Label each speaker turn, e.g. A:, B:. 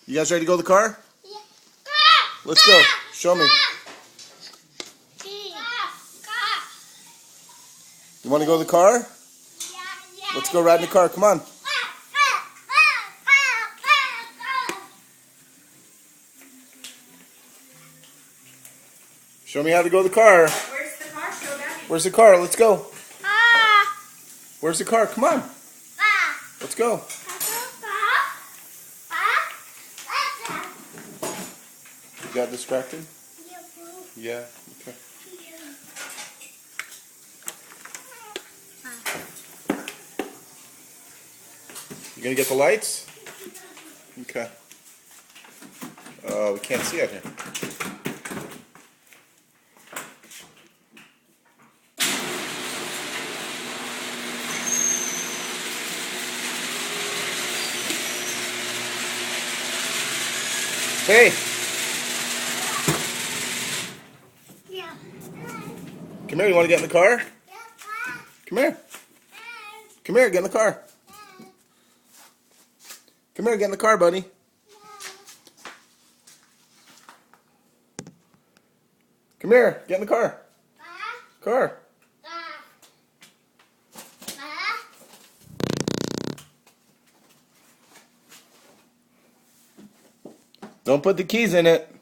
A: You guys ready to go to the car? Let's go. Show me. You want to go to the car? Let's go ride in the car. Come on. Show me how to go to the car.
B: Where's the car? Show Daddy.
A: Where's the car? Let's go. Where's the car? Come on. Let's go. You got distracted? Yeah. Okay. You gonna get the lights? Okay. We can't see out here. Hey! Come here, you want to get in the car? Come here. Come here, get in the car. Come here, get in the car, buddy. Come here, get in the car. Car. Don't put the keys in it.